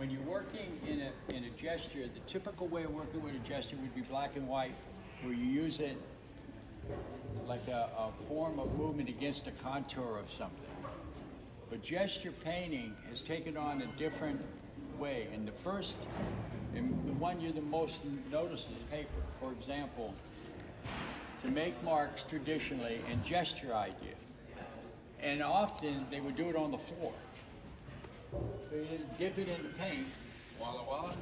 when you're working in a gesture, the typical way of working with a gesture would be black and white, where you use it like a form of movement against a contour of something. But gesture painting has taken on a different way. And the one you're the most notice is paper. For example, to make marks traditionally and gesture idea. And often they would do it on the floor. So you dip it in the paint, walla walla,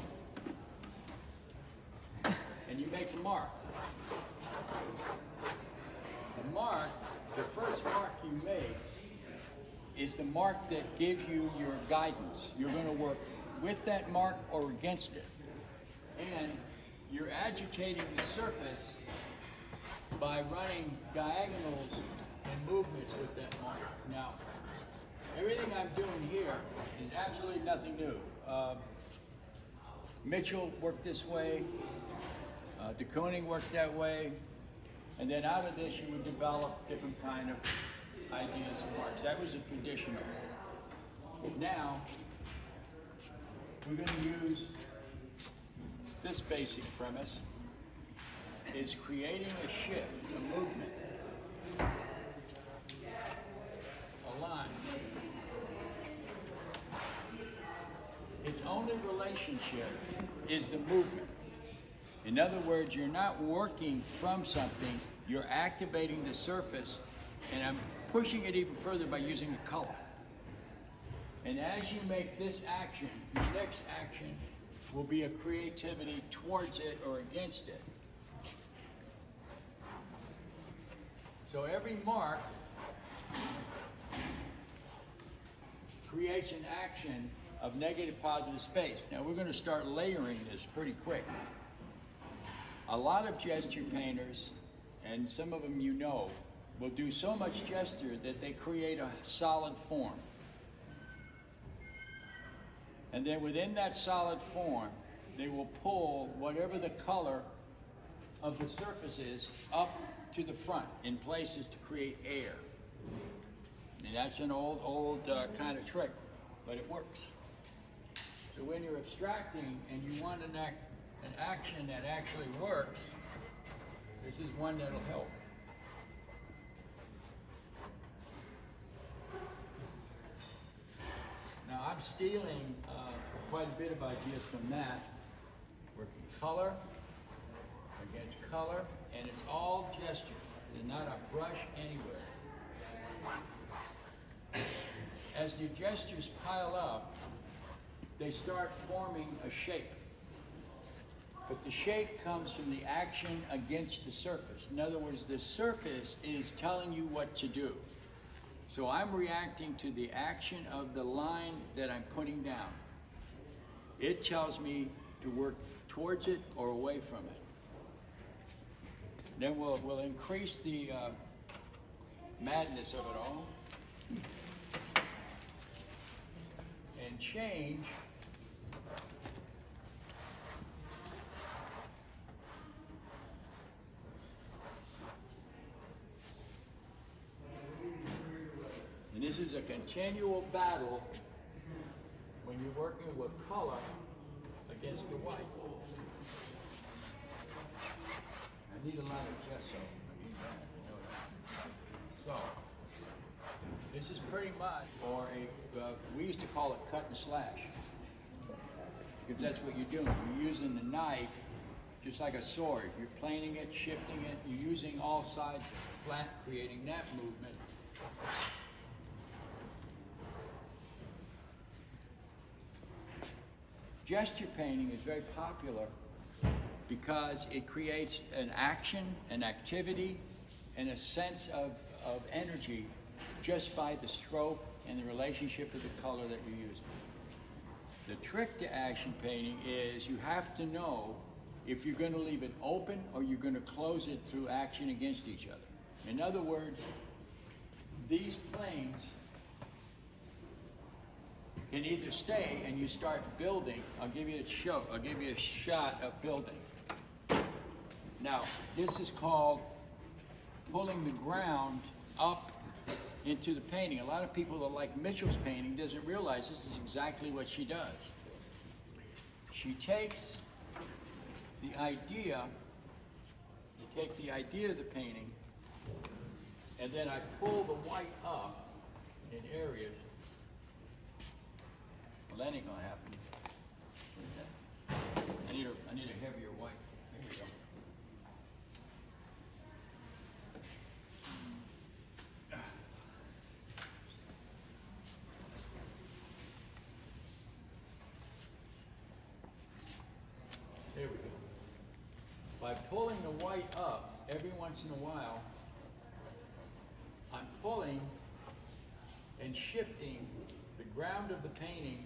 and you make the mark. The mark, the first mark you make is the mark that gives you your guidance. You're going to work with that mark or against it. And you're agitating the surface by running diagonals and movements with that mark. Now, everything I'm doing here is absolutely nothing new. Mitchell worked this way, de Kooning worked that way, and then out of this you would develop different kind of ideas and marks. That was a traditional. Now, we're going to use this basic premise, is creating a shift, a movement, a line. Its only relationship is the movement. In other words, you're not working from something, you're activating the surface, and I'm pushing it even further by using the color. And as you make this action, the next action will be a creativity towards it or against it. So every mark creates an action of negative positive space. Now we're going to start layering this pretty quick. A lot of gesture painters, and some of them you know, will do so much gesture that they create a solid form. And then within that solid form, they will pull whatever the color of the surface is up to the front in places to create air. And that's an old kind of trick, but it works. So when you're abstracting and you want an action that actually works, this is one that'll help. Now I'm stealing quite a bit of ideas from that. Working color against color, and it's all gesture. There's not a brush anywhere. As the gestures pile up, they start forming a shape. But the shape comes from the action against the surface. In other words, the surface is telling you what to do. So I'm reacting to the action of the line that I'm putting down. It tells me to work towards it or away from it. Then we'll increase the madness of it all and change and this is a continual battle when you're working with color against the white. I need a lot of gesso. I need that. I know that. So, this is pretty much, or we used to call it cut and slash. Because that's what you're doing. You're using the knife just like a sword. You're planing it, shifting it, you're using all sides of it, flat, creating that movement. Gesture painting is very popular because it creates an action, an activity, and a sense of energy just by the stroke and the relationship of the color that you're using. The trick to action painting is you have to know if you're going to leave it open or you're going to close it through action against each other. In other words, these planes can either stay and you start building. I'll give you a shot of building. Now, this is called pulling the ground up into the painting. A lot of people that like Mitchell's painting doesn't realize this is exactly what she does. she takes the idea, you take the idea of the painting, and then I pull the white up in areas. Well, that ain't gonna happen. I need a heavier white. Here we go. There we go. By pulling the white up every once in a while, I'm pulling and shifting the ground of the painting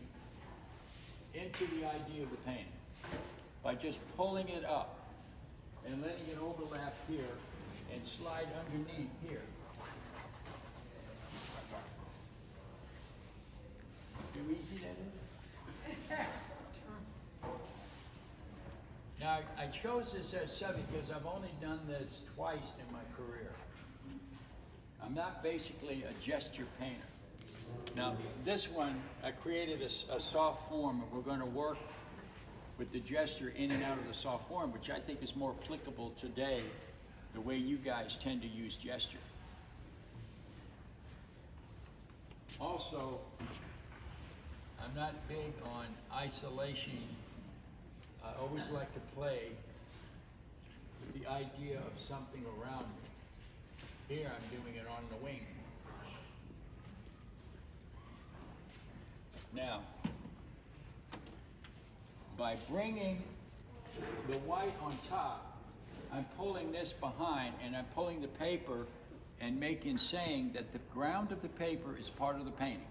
into the idea of the painting by just pulling it up and letting it overlap here and slide underneath here. Too easy that is? Now, I chose this as subject because I've only done this twice in my career. I'm not basically a gesture painter. Now, this one, I created a soft form, and we're going to work with the gesture in and out of the soft form, which I think is more applicable today, the way you guys tend to use gesture. Also, I'm not big on isolation. I always like to play with the idea of something around me. Here I'm doing it on the wing. Now, by bringing the white on top, I'm pulling this behind, and I'm pulling the paper and saying that the ground of the paper is part of the painting.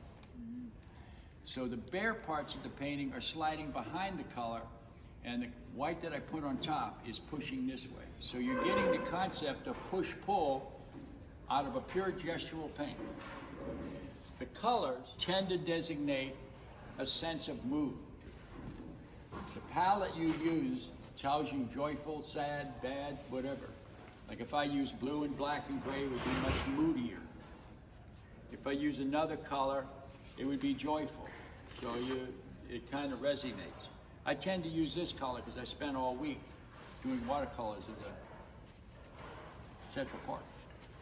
So the bare parts of the painting are sliding behind the color, and the white that I put on top is pushing this way. So you're getting the concept of push-pull out of a pure gestural paint. The colors tend to designate a sense of mood. The palette you use tells you joyful, sad, bad, whatever. Like if I use blue and black and gray, it would be much moodier. If I use another color, it would be joyful. So it kind of resonates. I tend to use this color because I spent all week doing watercolors at the Central Park.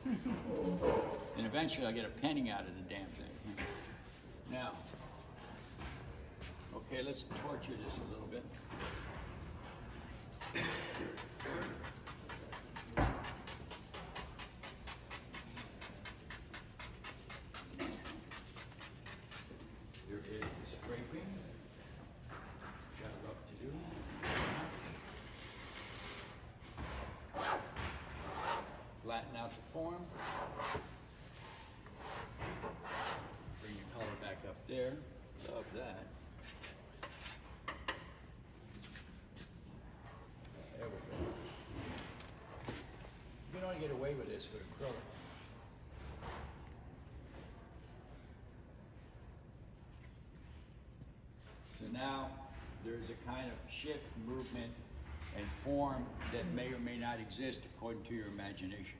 And eventually I'll get a penny out of the damn thing. Now, okay, let's torture this a little bit. There is the scraping. Got enough to do. Flatten out the form. Bring your color back up there. Love that. There we go. You can only get away with this with acrylic. So now there's a kind of shift, movement, and form that may or may not exist according to your imagination.